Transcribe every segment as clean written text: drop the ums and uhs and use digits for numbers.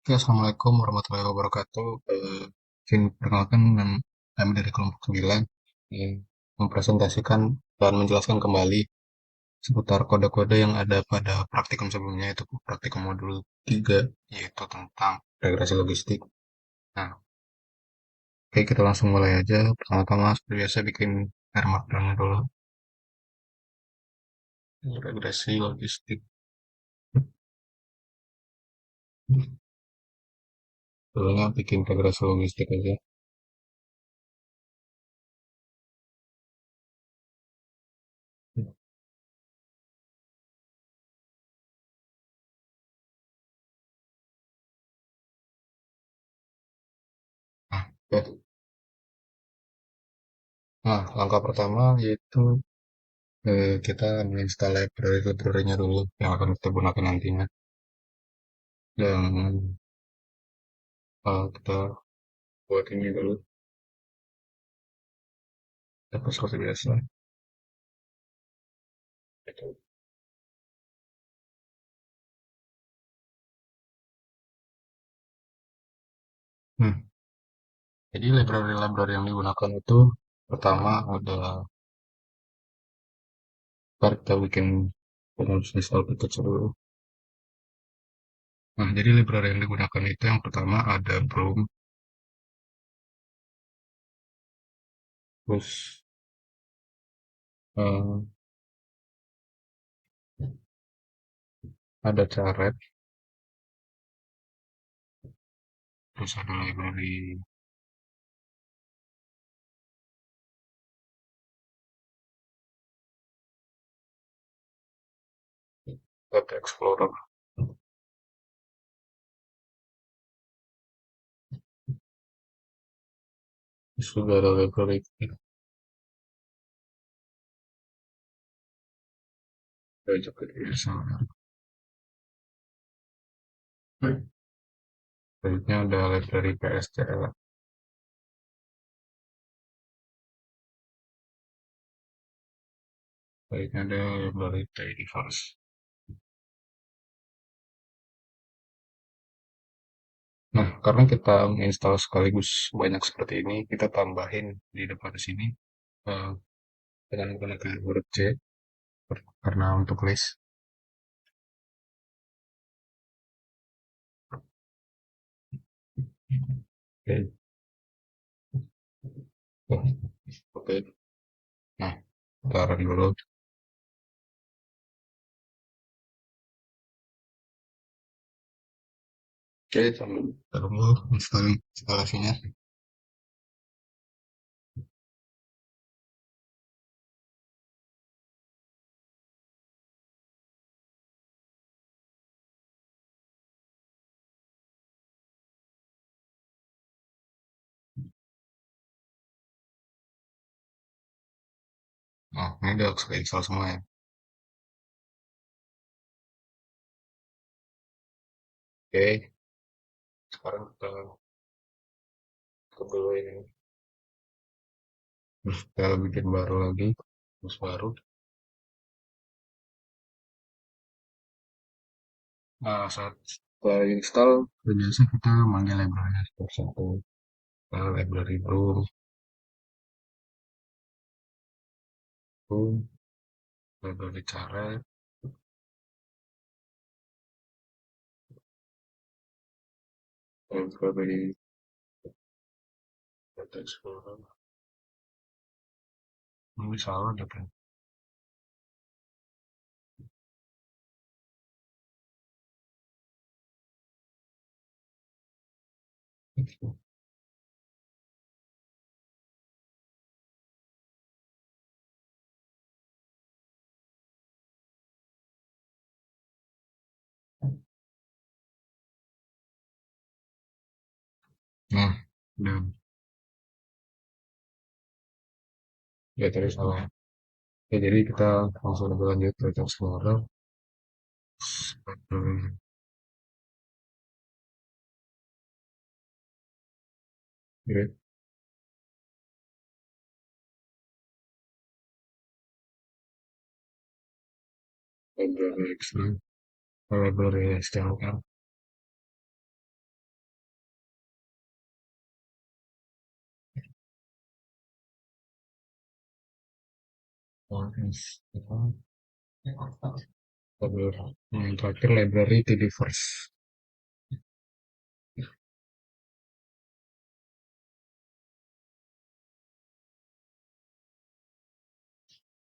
Oke, Assalamualaikum warahmatullahi wabarakatuh. Izin perkenalkan, kami dari kelompok 9 ingin mempresentasikan dan menjelaskan kembali seputar kode-kode yang ada pada praktikum sebelumnya, yaitu praktikum modul 3, yaitu tentang regresi logistik. Nah, oke, kita langsung mulai aja. Pertama-tama, seperti biasa, bikin air markernya dulu. Regresi logistik. Dulunya bikin regresi logistik aja. Nah, oke. Nah, langkah pertama yaitu kita menginstal library-nya dulu yang akan kita gunakan nantinya. Dan kita buat ini dulu, dapat seperti biasa. Itu. Hmm. Jadi library-library yang digunakan itu pertama ada, ntar kita bikin install package dulu. Nah, jadi library yang digunakan itu yang pertama ada Bloom, terus eh, ada Caret, terus ada library Data Explorer, terus juga ada library juga biasa. Selanjutnya ada library PSCL, selanjutnya ada library Tidyverse. Nah, karena kita menginstal sekaligus banyak seperti ini, kita tambahin di depan sini eh, dengan menggunakan huruf C karena untuk list. Oke, oh, oke. Nah, kita run dulu. Oke, sambil tunggu instalasinya. Nah, ini udah saya install semua ya. Oke, sekarang kita tutup dulu ini. Terus kita bikin baru lagi, terus baru. Nah, saat setelah install, biasa kita manggil library satu-satu. Library Bloom, library Caret, library Data Explorer. Ini salah data. Nah, udah. Ya tadi salah. Ya, jadi kita langsung lanjut ke Data Explorer. Hmm, Great. Library extra, library HTML. Terus, terakhir library to diverse.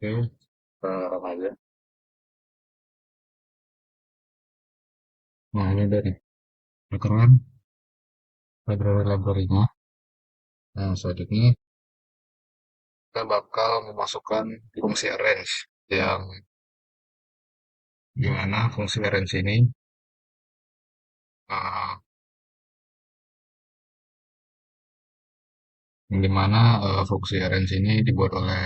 Oke, run aja. Nah, ini udah nih. Berkenan library-nya. Nah, selanjutnya kita bakal memasukkan fungsi arrange yang dimana fungsi arrange ini eh, yang dimana fungsi arrange ini dibuat oleh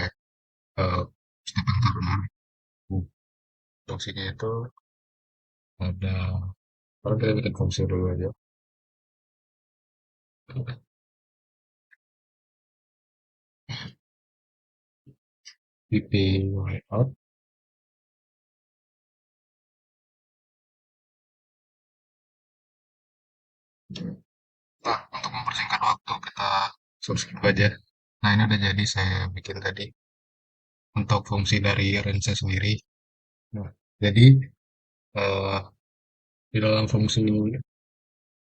eh, Stephen Turner. Fungsinya itu ada, kalau kita bikin fungsi dulu aja. PP layout. Nah, untuk mempersingkat waktu kita subscribe aja. Nah, ini udah jadi saya bikin tadi untuk fungsi dari range sendiri. Nah, jadi eh, di dalam fungsi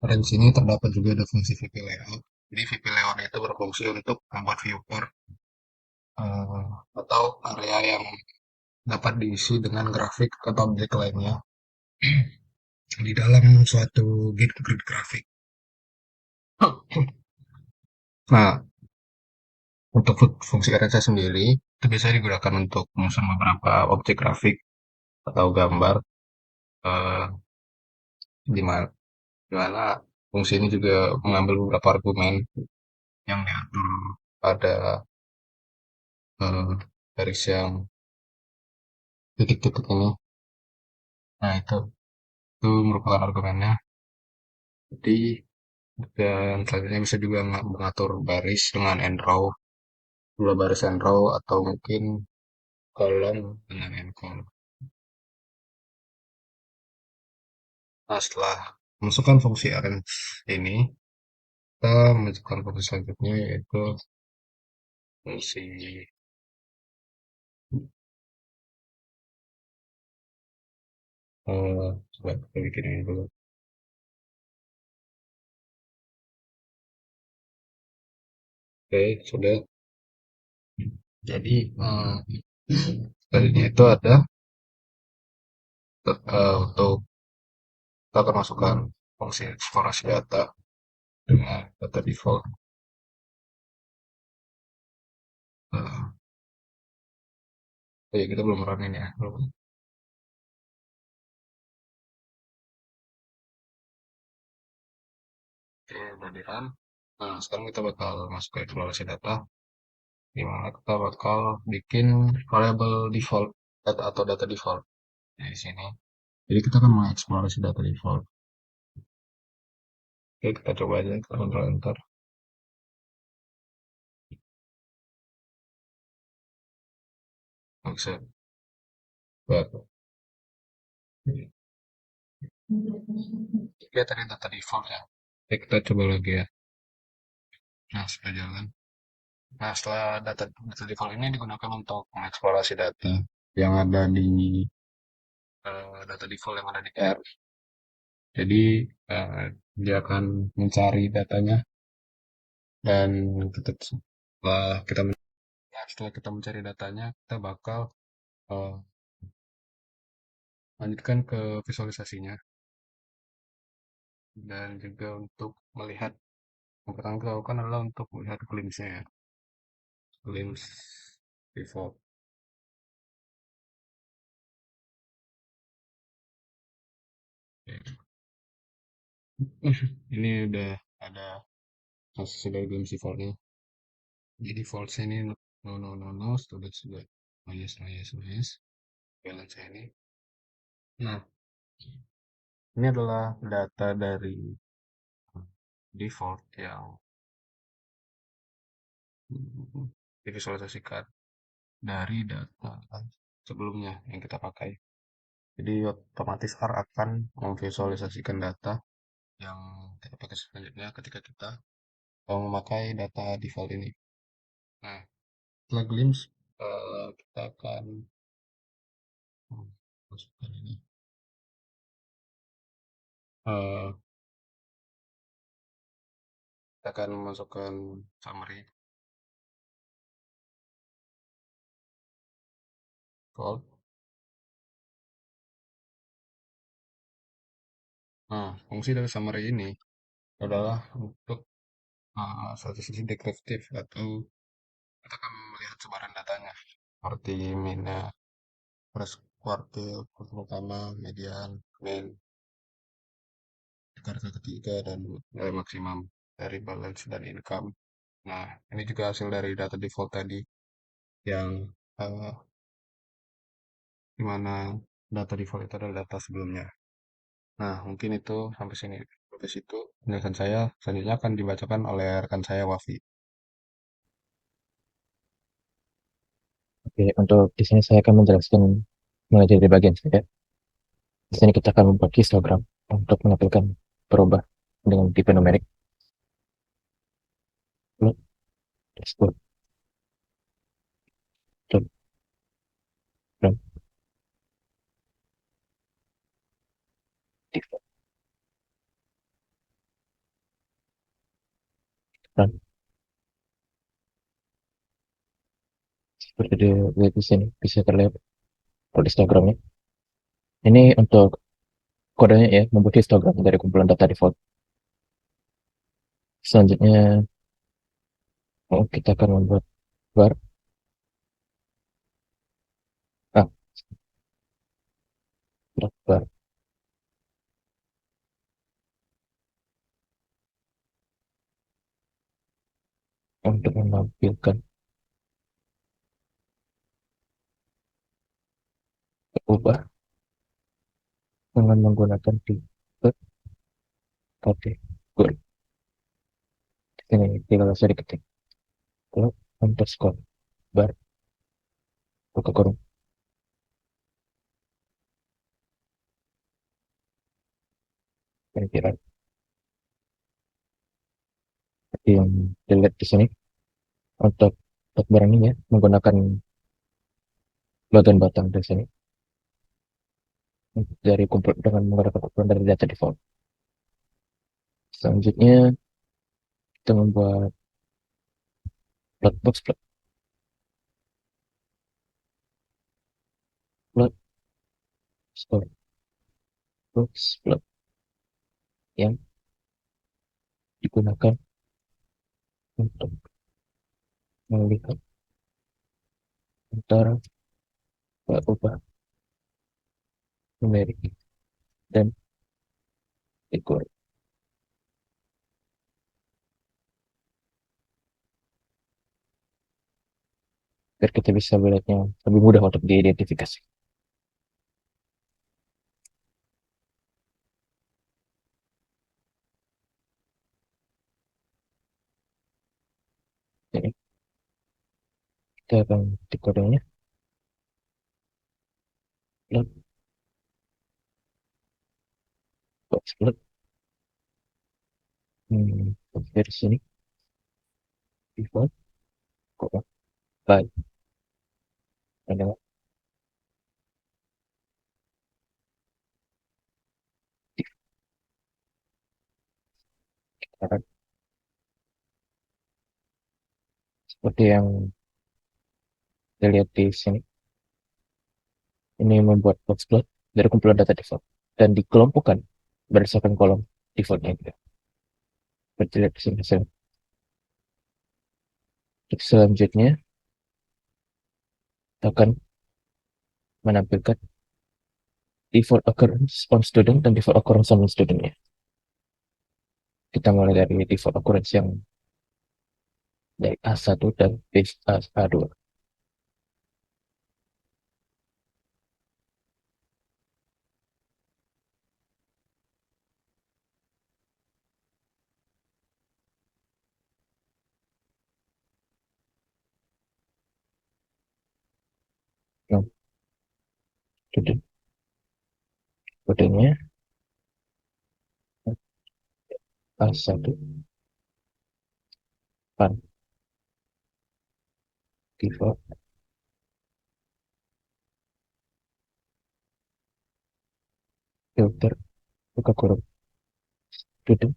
range ini terdapat juga ada fungsi VP layout. Jadi VP layout itu berfungsi untuk membuat viewport eh, atau area yang dapat diisi dengan grafik atau objek lainnya di dalam suatu grid grafik. Nah, untuk fungsi RSA sendiri itu biasanya digunakan untuk menyusun beberapa objek grafik atau gambar eh, di mana di mana fungsi ini juga mengambil beberapa argumen yang diatur pada garis yang titik-titik ini. Nah, itu merupakan argumennya. Jadi dan selanjutnya bisa juga mengatur baris dengan end row, dua baris end row atau mungkin kolom dengan end column. Nah, setelah memasukkan fungsi arrange ini, kita menunjukkan fungsi selanjutnya yaitu fungsi coba kita bikin ini dulu. Oke, sudah. Jadi selanjutnya itu ada untuk kita akan masukkan fungsi eksplorasi data dengan data default. Uh, ya kita belum running ya, belum. Oke, udah di run. Nah, sekarang kita bakal masuk ke eksplorasi data, di mana kita bakal bikin variable default data atau data default di sini. Jadi kita akan mengeksplorasi data default. Oke, kita coba aja, kita kontrol enter. Accept. Baru. Oke, tadi data default ya. Oke, kita coba lagi ya. Nah, sudah jalan. Nah, setelah data default ini digunakan untuk mengeksplorasi data yang ada di data default yang ada di R. Jadi, dia akan mencari datanya dan kita setelah kita mencari datanya, kita bakal eh, lanjutkan ke visualisasinya dan juga untuk melihat yang pertama kita lakukan adalah untuk melihat glimpse-nya ya. Glimpse default. Ini udah ada hasil dari glimpse defaultnya. Jadi defaultnya ini no no no no, storage sudah no yes no yes no yes. Balance ini. Nah, ini adalah data dari default yang divisualisasikan dari data sebelumnya yang kita pakai. Jadi otomatis R akan memvisualisasikan data yang kita pakai selanjutnya ketika kita mau memakai data default ini. Nah, setelah glimpse, Kita akan masukkan ini. Eh, kita akan masukkan summary default. Nah, fungsi dari summary ini adalah untuk satu sisi deskriptif atau kita akan melihat sebaran datanya seperti minnya, press kuartil, kuartil utama, median, min, kartu ketiga, dan nilai maksimum dari balance dan income. Nah, ini juga hasil dari data default tadi yang eh, dimana data default itu adalah data sebelumnya. Nah, mungkin itu sampai sini. Sampai situ penjelasan saya. Selanjutnya akan dibacakan oleh rekan saya, Wafi. Oke, untuk di sini saya akan menjelaskan mulai dari bagian saya. Di sini kita akan membuat histogram untuk menampilkan berubah dengan tipe numerik. Lalu, dashboard, lalu, lalu, default, lalu, seperti di sini bisa terlihat kalau histogramnya. Ini untuk kodenya ya, membuat histogram dari kumpulan data default. Selanjutnya, kita akan membuat bar, ah, bar untuk menampilkan ubah dengan menggunakan tipe kategori. Ini tinggal saya diketik. Lalu underscore bar buka kurung pemikiran yang dilihat di sini untuk barang ini ya menggunakan bagian batang di sini dari kumpul dengan menggunakan kumpulan dari data default. Selanjutnya kita membuat plot box plot store box plot yang digunakan untuk melihat antara ubah numerik dan ekor biar kita bisa melihatnya lebih mudah untuk diidentifikasi. Jadi kita akan ketik kodenya plot box plot dari sini default koma by adalah default seperti yang dilihat di sini. Ini membuat box plot dari kumpulan data default dan dikelompokkan berdasarkan kolom defaultnya gitu. Seperti lihat di sini hasilnya. Untuk selanjutnya kita akan menampilkan default occurrence on student dan default occurrence on non-studentnya. Kita mulai dari default occurrence yang dari A1 dan base A2. Nah, student kodenya A1 pan default filter, buka kurung, student,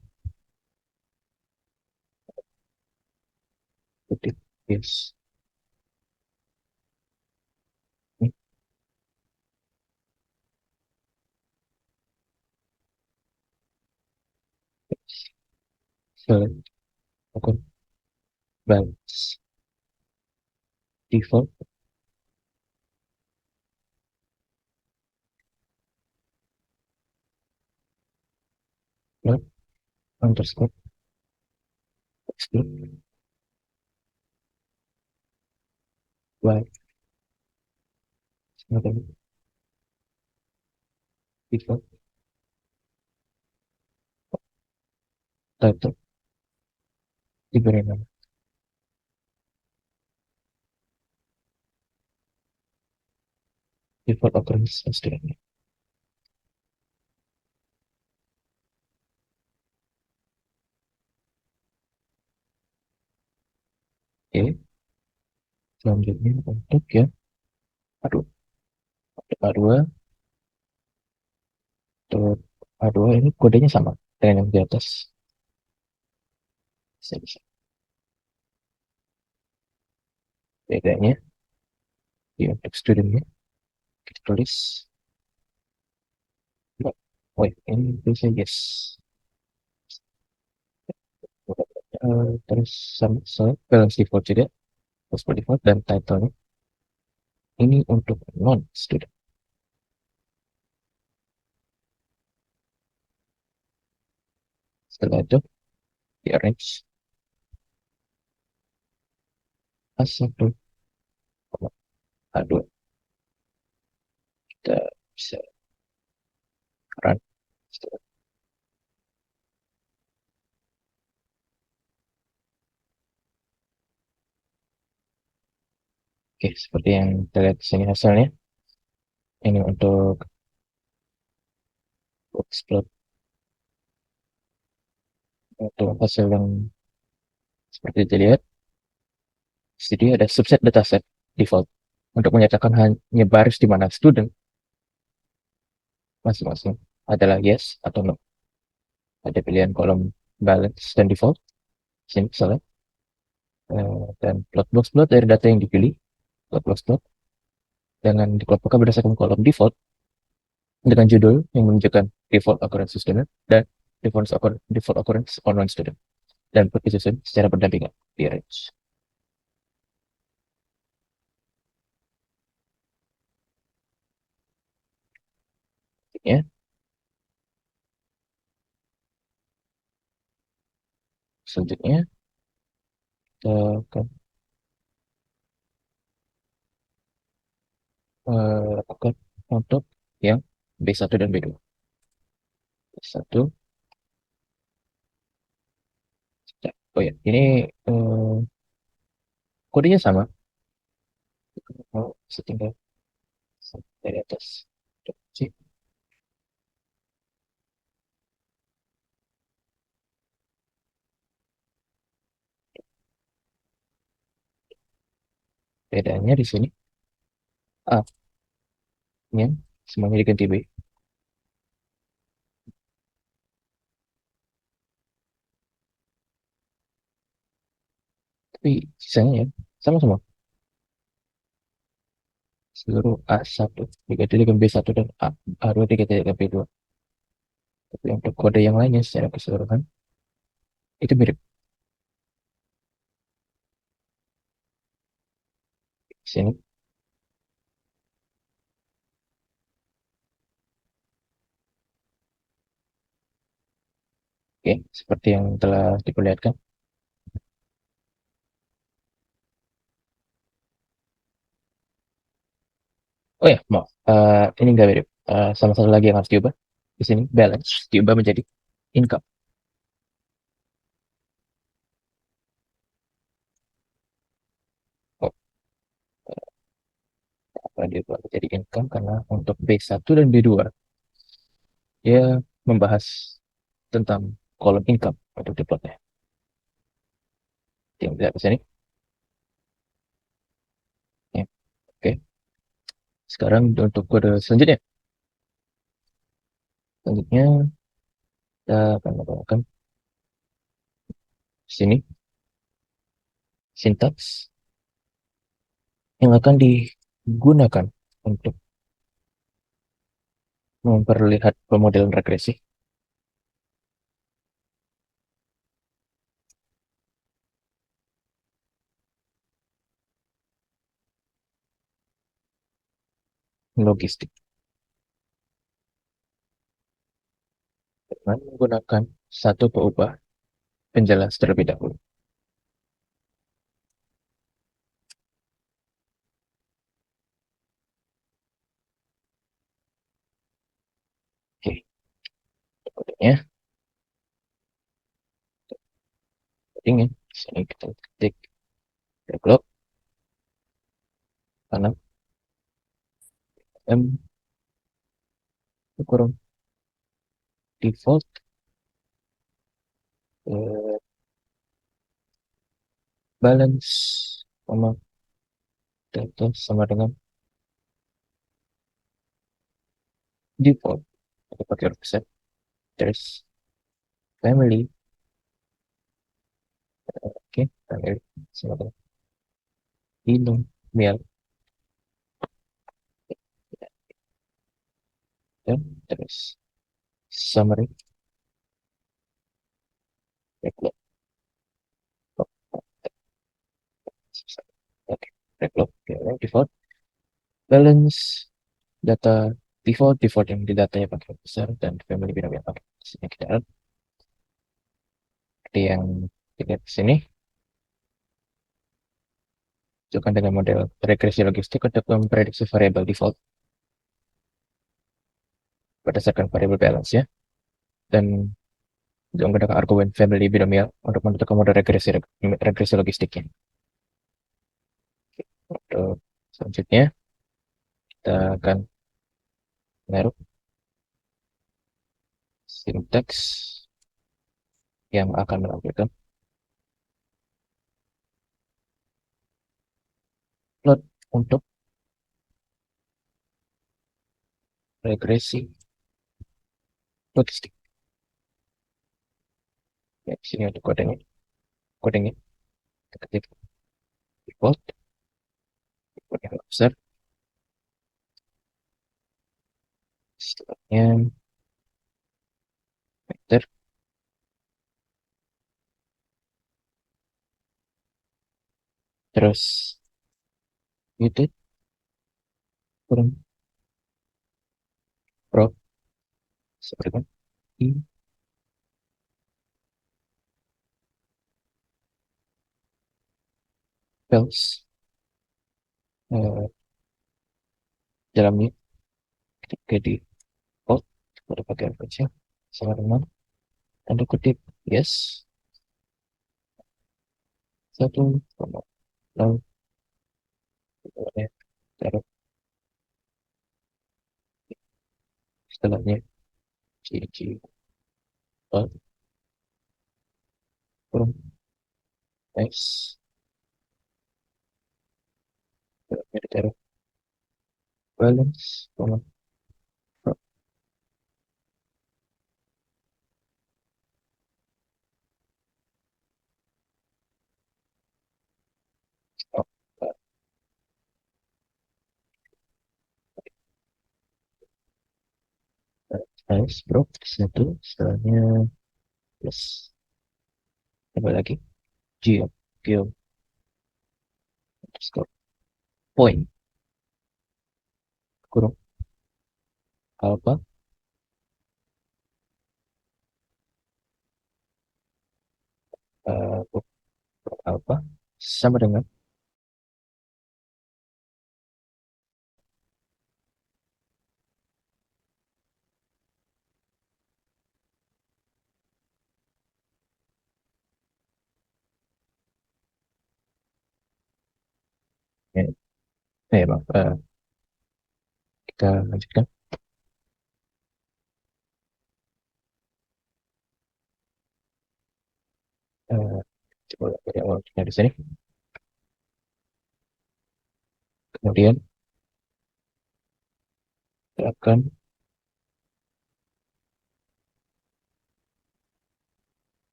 kutip, yes. Ini, select, akun, balance, default, not, underscore, exclude, white, nothing, default, title, diberi nama, default occurrence, student. Oke, selanjutnya untuk ya, aduh, A2, untuk A2 ini kodenya sama dengan yang di atas. Bisa-bisa. Bedanya di untuk studentnya kita tulis, oh ini bisa yes. Terus sama balance default juga, password default dan title ini untuk non student. Setelah itu di arrange A1, A2 kita bisa run. Oke, seperti yang kita lihat di sini hasilnya. Ini untuk exploit, untuk hasil yang seperti dilihat. Jadi ada subset dataset default untuk menyatakan hanya baris di mana student masing-masing adalah yes atau no. Ada pilihan kolom balance dan default. Sini misalnya. Dan plot box plot dari data yang dipilih. Plot box plot dengan dikelompokkan berdasarkan kolom default dengan judul yang menunjukkan default occurrence student dan default occurrence online student dan disusun secara berdampingan di range. Ya, selanjutnya kita akan lakukan untuk yang B1 dan B2. B1, oh ya, ini kodenya sama. Mau setinggal dari atas. Cek. Bedanya di sini A nya semuanya diganti B. Tapi sisanya ya sama semua. Seluruh A1 diganti dengan B1 dan A2 diganti dengan B2. Tapi untuk kode yang lainnya secara keseluruhan itu mirip. Di sini, oke, seperti yang telah diperlihatkan. Oh ya, maaf. Ini nggak mirip. Sama satu lagi yang harus diubah. Di sini balance diubah menjadi income. Oh, apa diubah menjadi income karena untuk B1 dan B2 dia membahas tentang kolom income untuk deploynya. Yang lihat di sini. Ya, oke. Sekarang untuk kode selanjutnya. Selanjutnya kita akan menggunakan sini sintaks yang akan digunakan untuk memperlihat pemodelan regresi. Logistik dengan menggunakan satu peubah penjelas terlebih dahulu. Oke, kodenya ingin sini kita ketik develop karena m kurang default eh, balance sama data sama dengan default. Kita pakai offset there's family. Oke, family sama dengan binomial dan terus summary backlog. Oke, backlog ya, default balance data default yang di datanya pakai besar dan family binomial pakai sini kita add. Seperti yang dilihat di sini tunjukkan dengan model regresi logistik untuk memprediksi variabel default berdasarkan variabel balance ya, dan juga menggunakan argumen family binomial untuk menentukan model regresi logistiknya. Untuk selanjutnya kita akan menaruh sintaks yang akan menampilkan plot untuk regresi logistik. Ya, di sini untuk kodenya kita ketik default yang besar, setelahnya vector, terus muted kurang pro seperti kan i bells eh, dalamnya ketika di default pada bagian kecil sama dengan tanda kutip yes 1,0 ya, taruh setelahnya cg kurang s ditaruh balance koma pro. Oh, nice bro satu setelahnya plus apa lagi geo geo underscore point kurang alpha kurang alpha sama dengan ya, maaf kita lanjutkan. Eh, Coba dari awal dari sini, kemudian kita akan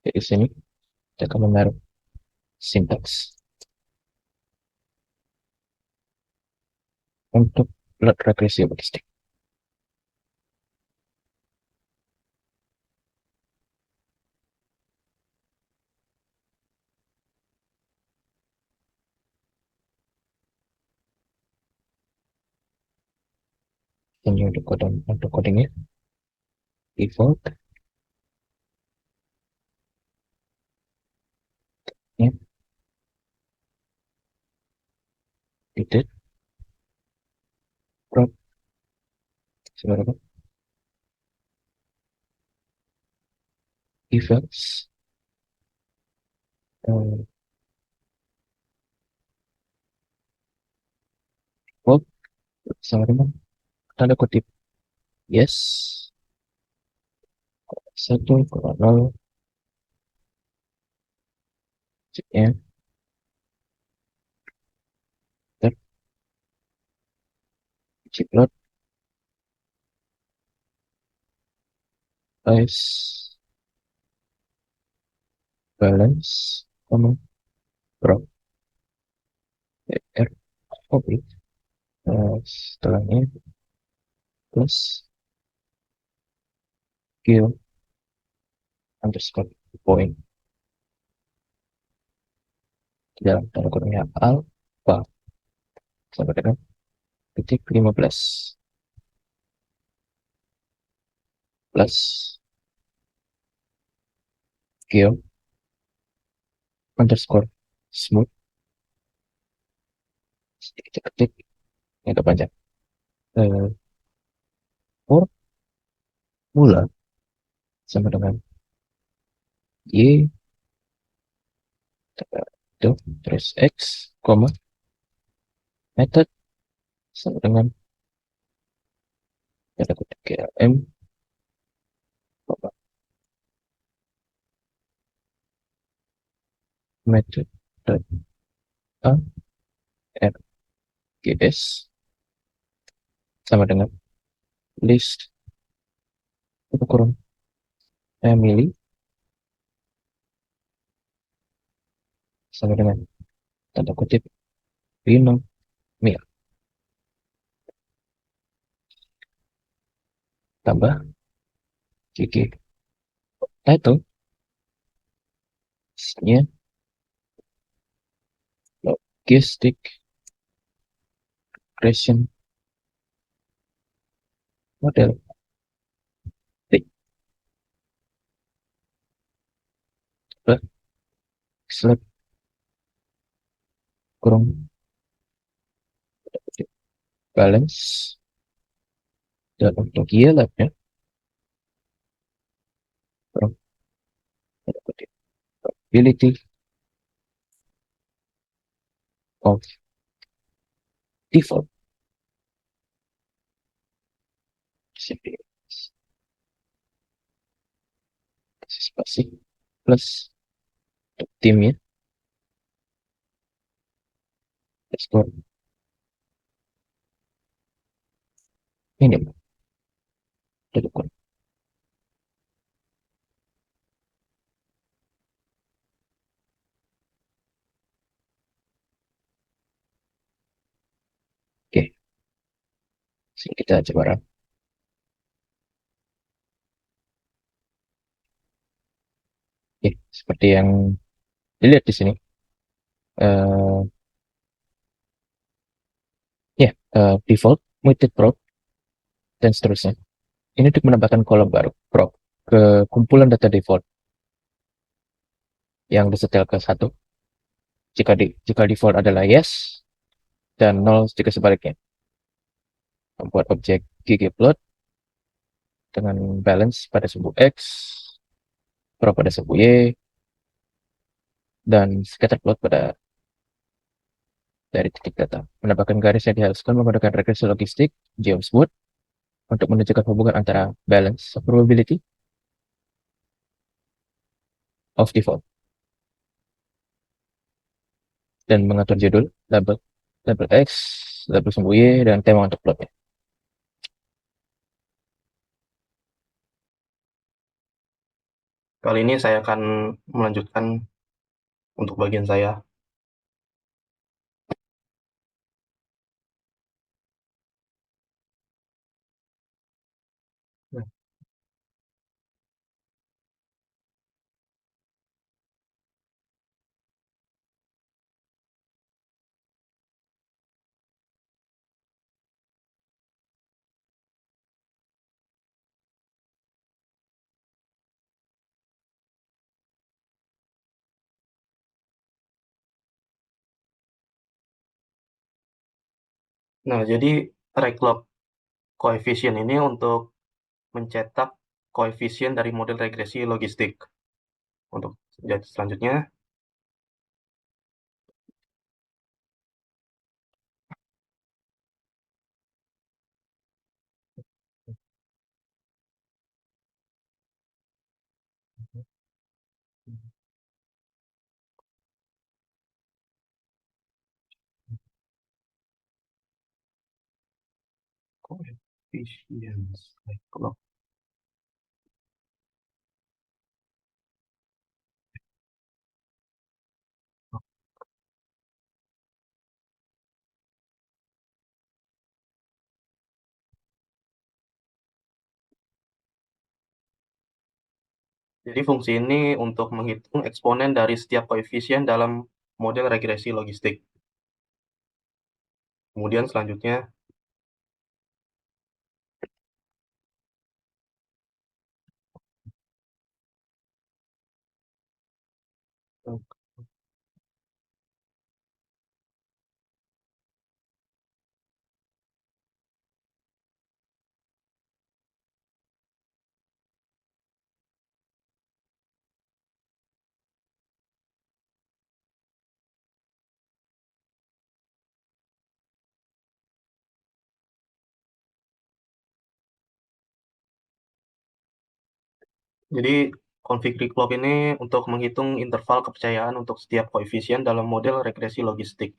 Di sini kita akan menaruh sintaks untuk plot regresi logistik. Ini untuk codingnya default ya, titik prop seberapa events prop sama dengan tanda kutip yes 1,0 ya terciprat price balance sama prop r public. Setelahnya plus skill underscore point di dalam tanda kurungnya alpha sampai dengan titik 15 plus skill underscore smooth sedikit ketik yang agak panjang formula sama dengan y itu terus x koma method sama dengan tanda kutip m koma method dot a r g s sama dengan list itu kurung family sama dengan tanda kutip binomial tambah gg title nya logistic regression model T slab kurung balance dan untuk labnya probability of default spasi plus untuk timnya skor minimal dari kurang. Oke, sini kita coba run. Oke, seperti yang dilihat di sini eh ya default muted prop dan seterusnya. Ini untuk menambahkan kolom baru prop ke kumpulan data default yang disetel ke 1 jika default adalah yes dan 0 jika sebaliknya. Membuat objek ggplot dengan balance pada sumbu x, prop pada sumbu y, dan scatterplot pada dari titik data. Menambahkan garis yang diharuskan menggunakan regresi logistik James Wood untuk menunjukkan hubungan antara balance probability of default dan mengatur judul, label X, label sumbu Y, dan tema untuk plotnya. Kali ini saya akan melanjutkan untuk bagian saya. Nah, jadi Rayclub koefisien ini untuk mencetak koefisien dari model regresi logistik. Untuk jadi selanjutnya, koefisien Rayclub. Jadi fungsi ini untuk menghitung eksponen dari setiap koefisien dalam model regresi logistik. Kemudian selanjutnya, jadi konflik Rayclub ini untuk menghitung interval kepercayaan untuk setiap koefisien dalam model regresi logistik.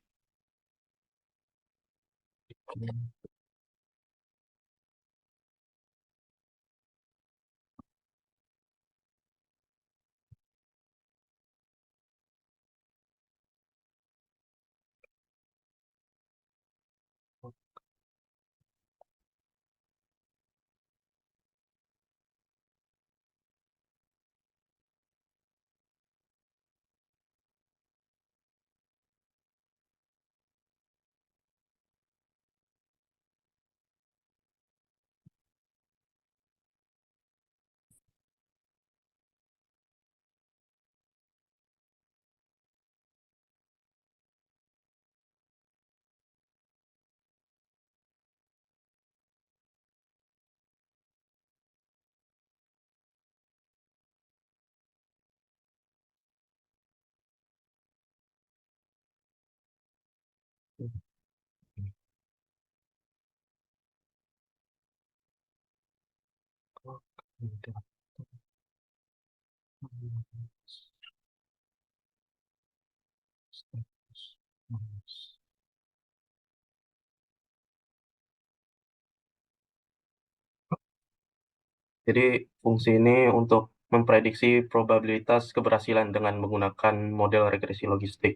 Jadi fungsi ini untuk memprediksi probabilitas keberhasilan dengan menggunakan model regresi logistik.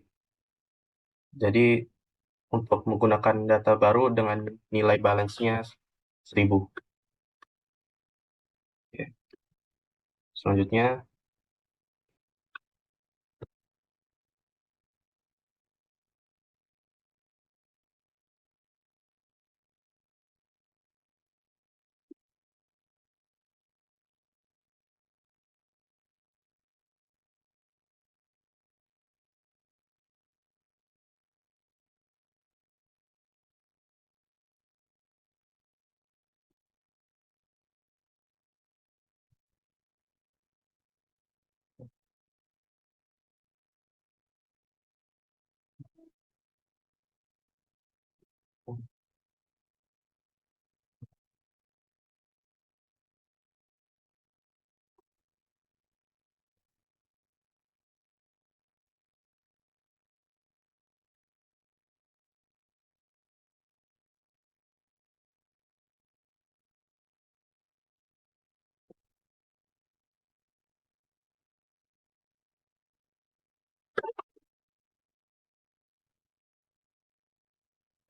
Jadi untuk menggunakan data baru dengan nilai balance-nya 1000. Oke. Selanjutnya,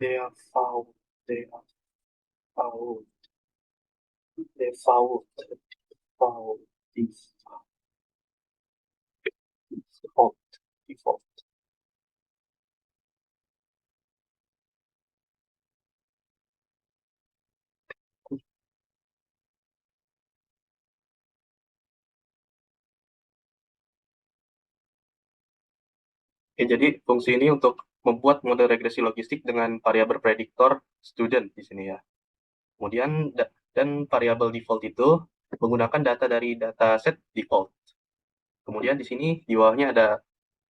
They are found. They are found. They found. Found. Default. Default. Oke, jadi fungsi ini untuk membuat model regresi logistik dengan variabel prediktor student di sini ya. Kemudian dan variabel default itu menggunakan data dari dataset default. Kemudian di sini di bawahnya ada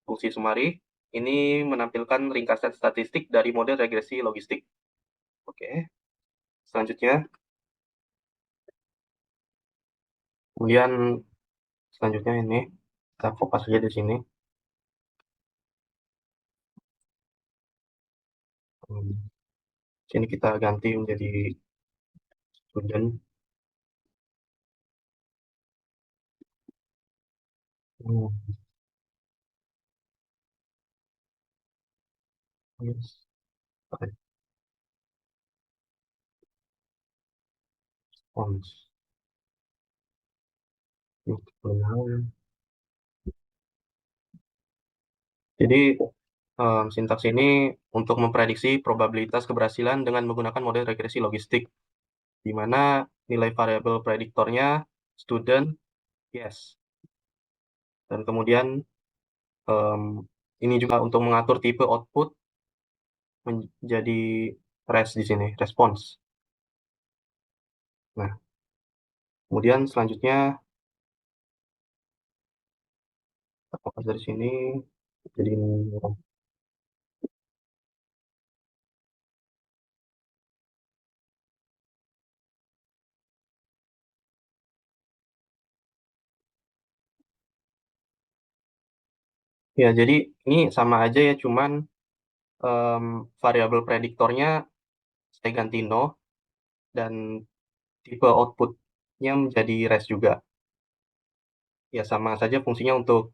fungsi summary. Ini menampilkan ringkasan statistik dari model regresi logistik. Oke, selanjutnya. Kemudian selanjutnya ini kita fokus saja di sini. Sini kita ganti menjadi student. Yes. Response. Jadi sintaks ini untuk memprediksi probabilitas keberhasilan dengan menggunakan model regresi logistik, di mana nilai variabel prediktornya student, yes. Dan kemudian ini juga untuk mengatur tipe output menjadi res di sini, response. Nah, kemudian selanjutnya kita fokus dari sini, jadi ya, jadi ini sama aja ya, cuman variabel prediktornya saya ganti no, dan tipe outputnya menjadi res juga. Ya, sama saja fungsinya untuk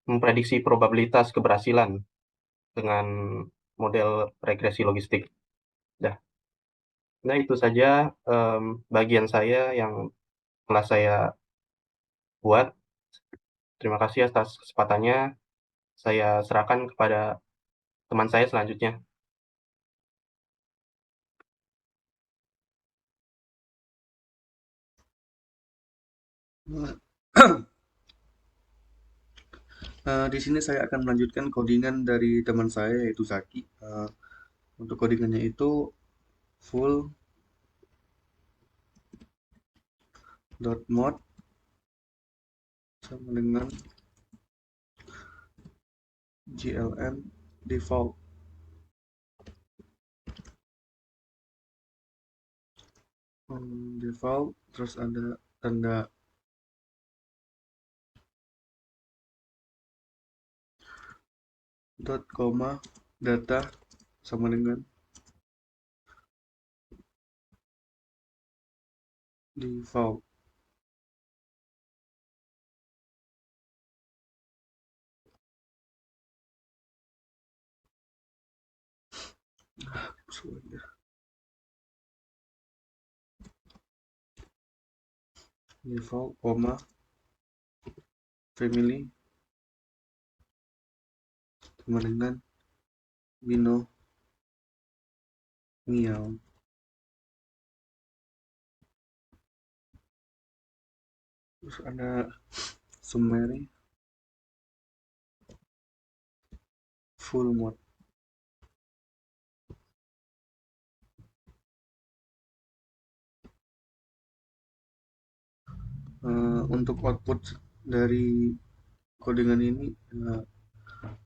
memprediksi probabilitas keberhasilan dengan model regresi logistik. Dah. Nah, itu saja bagian saya yang telah saya buat. Terima kasih atas kesempatannya. Saya serahkan kepada teman saya selanjutnya. Di sini saya akan melanjutkan codingan dari teman saya yaitu Zaki. Untuk codingannya itu full dot mode sama dengan glm default. Default terus ada tanda dot koma data sama dengan default. Default koma family sama dengan binomial. Terus ada summary full mode. Untuk output dari codingan ini,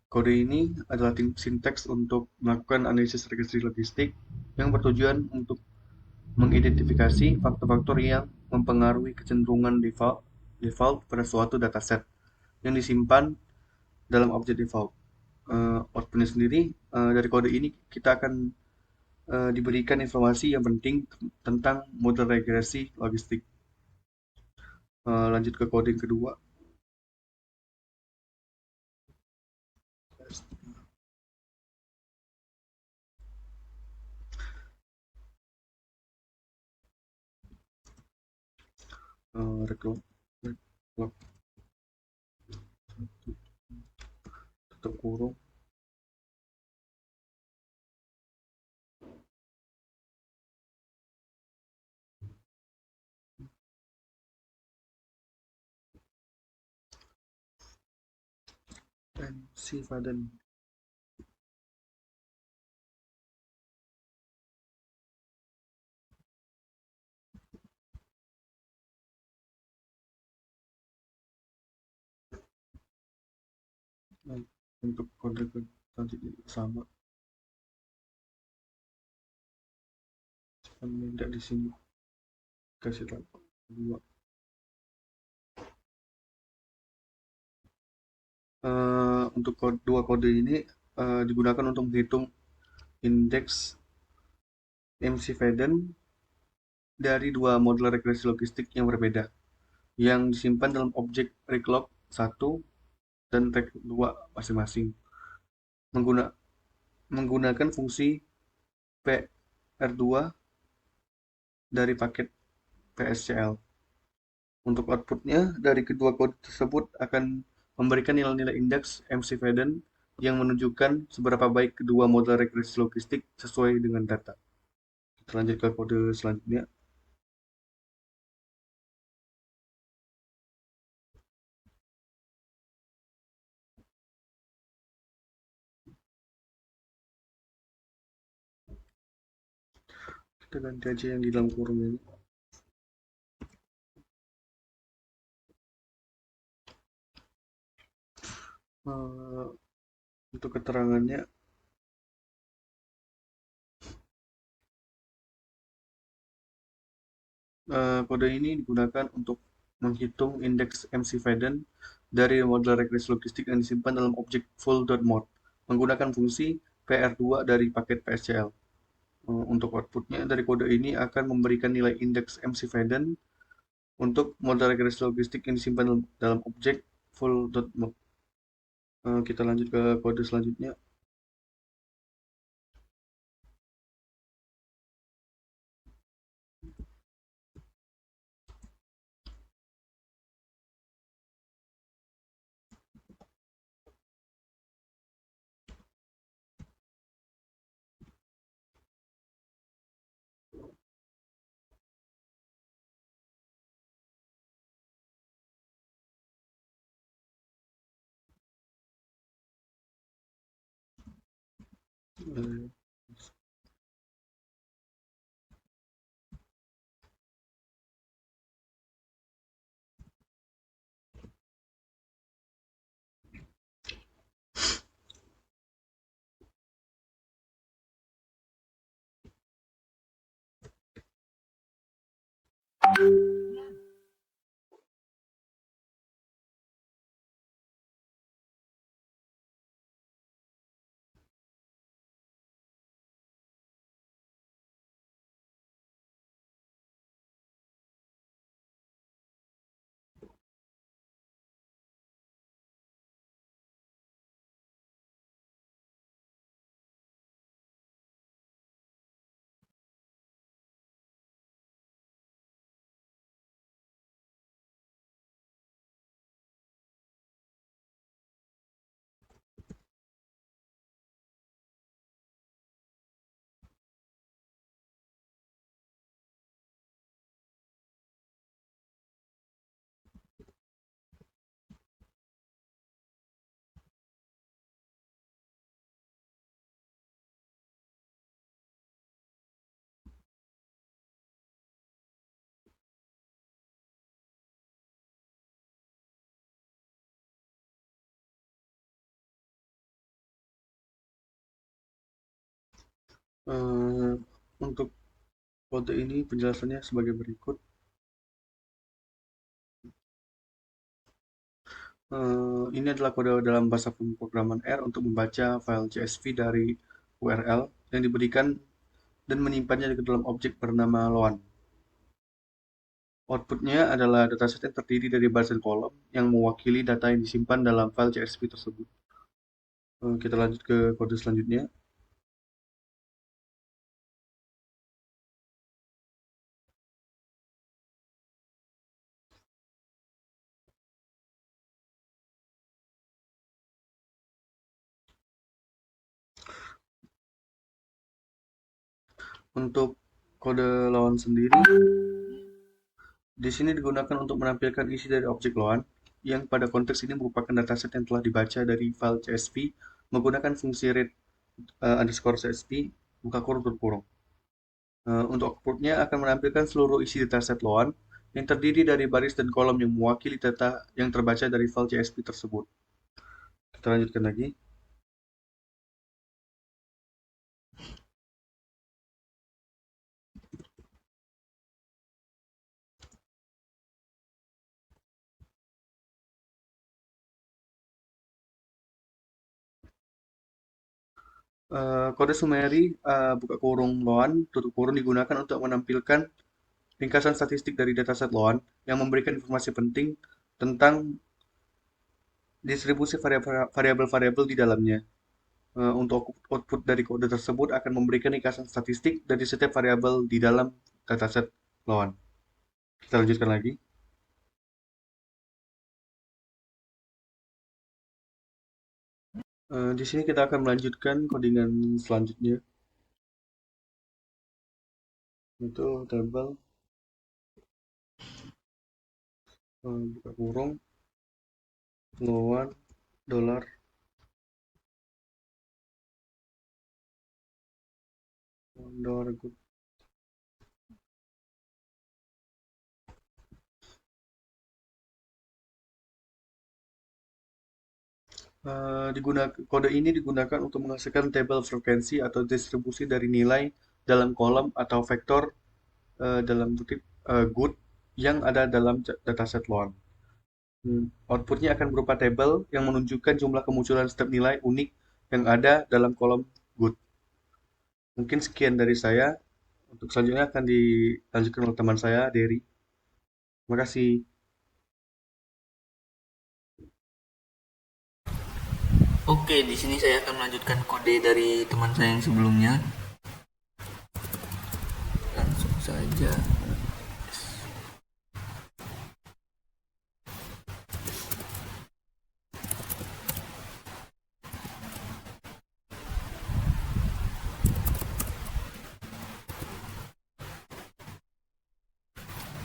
kode ini adalah sinteks untuk melakukan analisis regresi logistik yang bertujuan untuk mengidentifikasi faktor-faktor yang mempengaruhi kecenderungan default pada suatu dataset yang disimpan dalam objek default. Outputnya sendiri dari kode ini kita akan diberikan informasi yang penting tentang model regresi logistik. Lanjut ke coding kedua. reklop reklop tutup kurung MC Faden. Nah, untuk kode nanti sama tidak di sini kasih tahu dua. Untuk dua kode ini digunakan untuk menghitung indeks MC Faden dari dua model regresi logistik yang berbeda yang disimpan dalam objek reclog 1 dan rec 2 masing-masing menggunakan fungsi PR2 dari paket PSCL. Untuk outputnya dari kedua kode tersebut akan memberikan nilai-nilai indeks MC Faden yang menunjukkan seberapa baik kedua model regresi logistik sesuai dengan data. Kita lanjut ke kode selanjutnya. Kita ganti aja yang di dalam kurung ini. Untuk keterangannya kode ini digunakan untuk menghitung indeks MC Faden dari model regresi logistik yang disimpan dalam objek full.mode menggunakan fungsi PR2 dari paket PSCL. Untuk outputnya dari kode ini akan memberikan nilai indeks MC Faden untuk model regresi logistik yang disimpan dalam objek full.mode. Kita lanjut ke kode selanjutnya. Eh, untuk kode ini penjelasannya sebagai berikut. Ini adalah kode dalam bahasa pemrograman R untuk membaca file CSV dari URL yang diberikan dan menyimpannya ke dalam objek bernama loan. Outputnya adalah dataset yang terdiri dari bars dan kolom yang mewakili data yang disimpan dalam file CSV tersebut. Kita lanjut ke kode selanjutnya. Untuk kode lawan sendiri, di sini digunakan untuk menampilkan isi dari objek lawan, yang pada konteks ini merupakan dataset yang telah dibaca dari file CSV menggunakan fungsi read underscore CSV buka kurung tutup kurung. Untuk outputnya akan menampilkan seluruh isi dataset lawan yang terdiri dari baris dan kolom yang mewakili data yang terbaca dari file CSV tersebut. Kita lanjutkan lagi. Kode summary buka kurung loan tutup kurung digunakan untuk menampilkan ringkasan statistik dari dataset loan yang memberikan informasi penting tentang distribusi variabel-variabel di dalamnya. Untuk output dari kode tersebut akan memberikan ringkasan statistik dari setiap variabel di dalam dataset loan. Kita lanjutkan lagi. Di sini kita akan melanjutkan codingan selanjutnya, itu tabel buka kurung loan dolar good. Kode ini digunakan untuk menghasilkan tabel frekuensi atau distribusi dari nilai dalam kolom atau vektor dalam kutip good yang ada dalam dataset loan. Outputnya akan berupa tabel yang menunjukkan jumlah kemunculan setiap nilai unik yang ada dalam kolom good. Mungkin sekian dari saya. Untuk selanjutnya akan dilanjutkan oleh teman saya, Derry. Terima kasih. Oke, di sini saya akan melanjutkan kode dari teman saya yang sebelumnya. Langsung saja.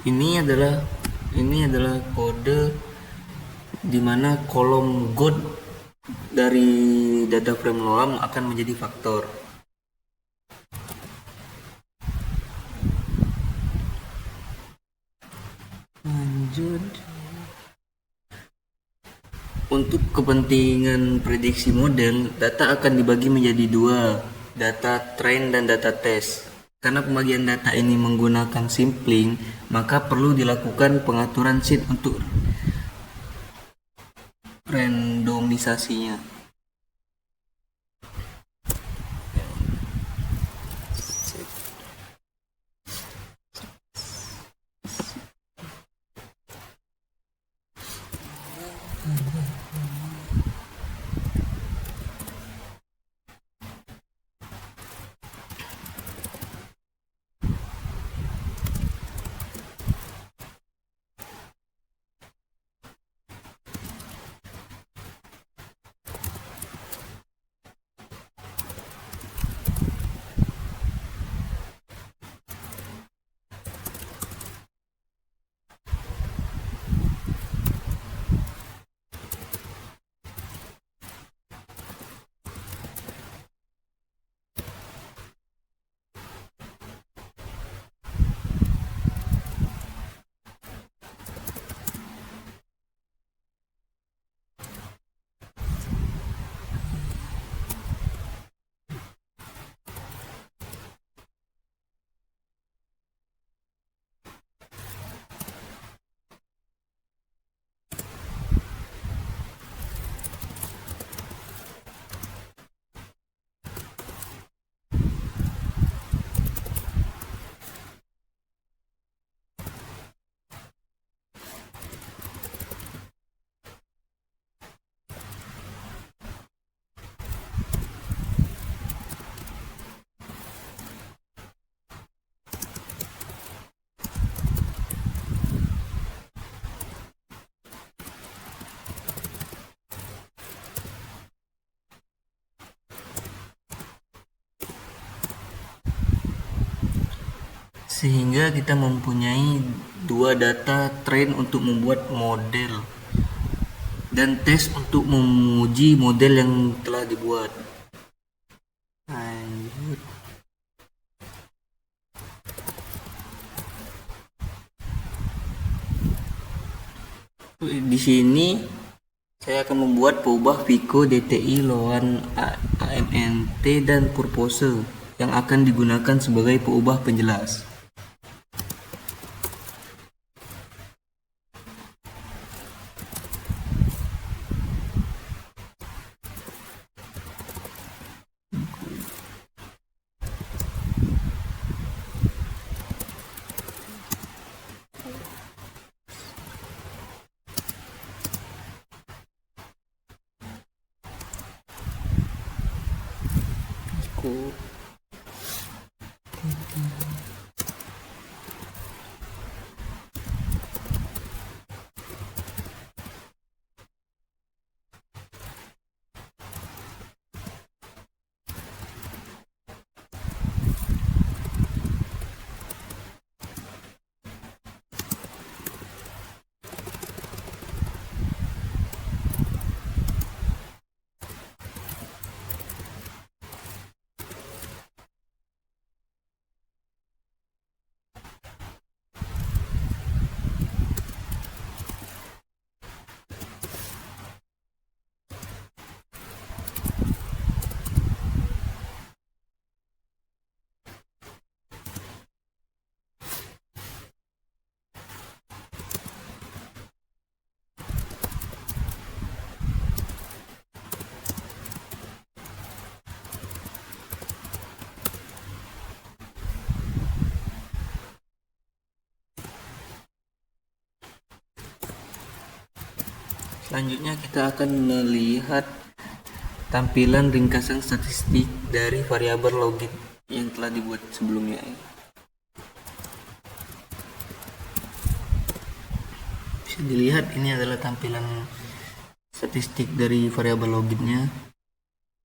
Ini adalah kode di mana kolom God dari data frame loam akan menjadi faktor. Lanjut. Untuk kepentingan prediksi model, data akan dibagi menjadi dua, data train dan data test. Karena pembagian data ini menggunakan sampling, maka perlu dilakukan pengaturan sheet untuk randomisasinya. sehingga kita mempunyai dua data train untuk membuat model dan tes untuk menguji model yang telah dibuat. Lanjut. Di sini saya akan membuat peubah Pico, DTI, Loan, AMNT, dan Purpose yang akan digunakan sebagai peubah penjelas. Pico. Selanjutnya kita akan melihat tampilan ringkasan statistik dari variabel logit yang telah dibuat sebelumnya. Bisa dilihat ini adalah tampilan statistik dari variabel logitnya.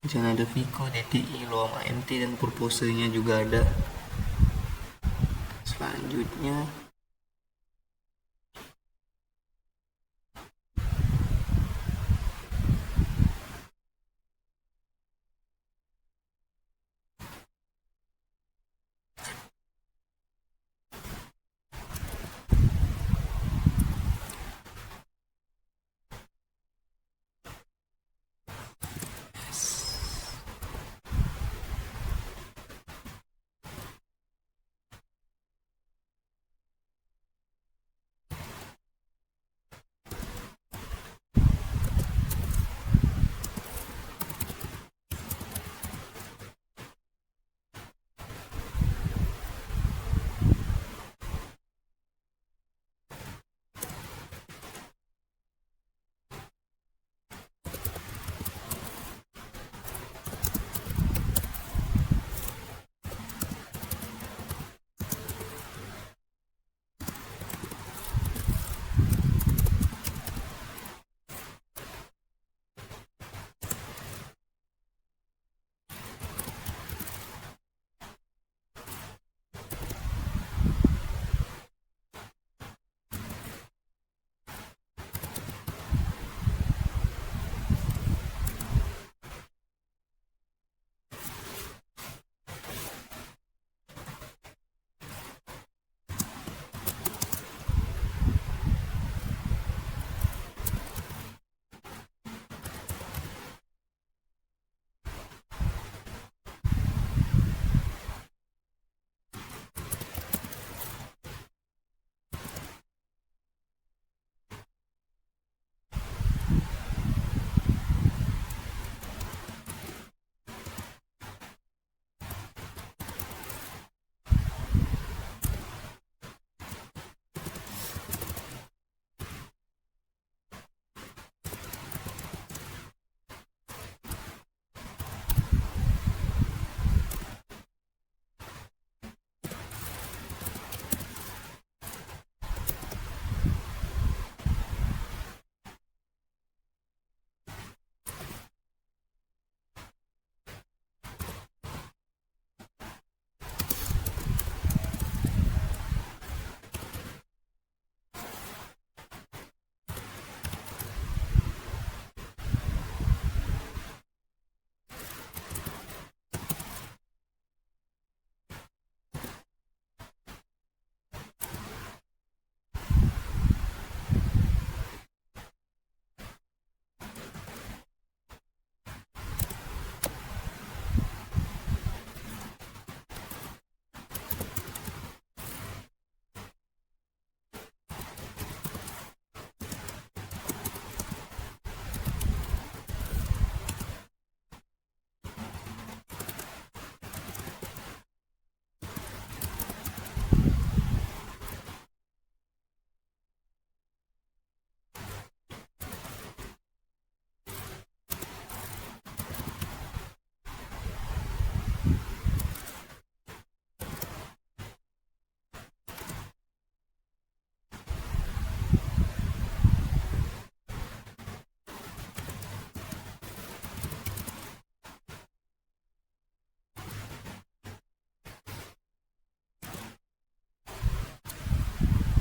Di sana ada Pico, DTI, Loam, AMT, dan Purpose-nya juga ada. Selanjutnya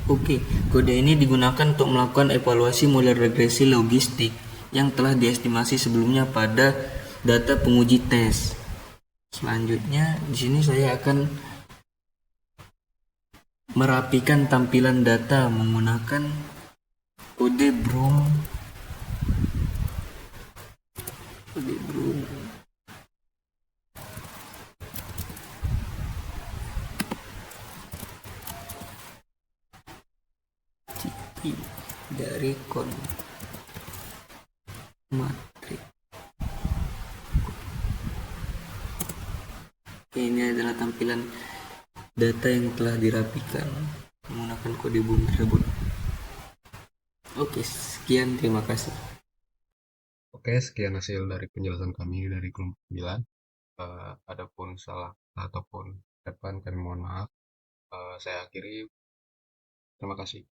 Oke, kode ini digunakan untuk melakukan evaluasi model regresi logistik yang telah diestimasi sebelumnya pada data penguji tes. Selanjutnya, di sini saya akan merapikan tampilan data menggunakan kode Broom. Dari matrik. Oke, ini adalah tampilan data yang telah dirapikan menggunakan kode Broom tersebut. Oke, sekian, terima kasih. Oke, sekian hasil dari penjelasan kami dari kelompok 9. Adapun salah ataupun depan kami mohon maaf. Saya akhiri. Terima kasih.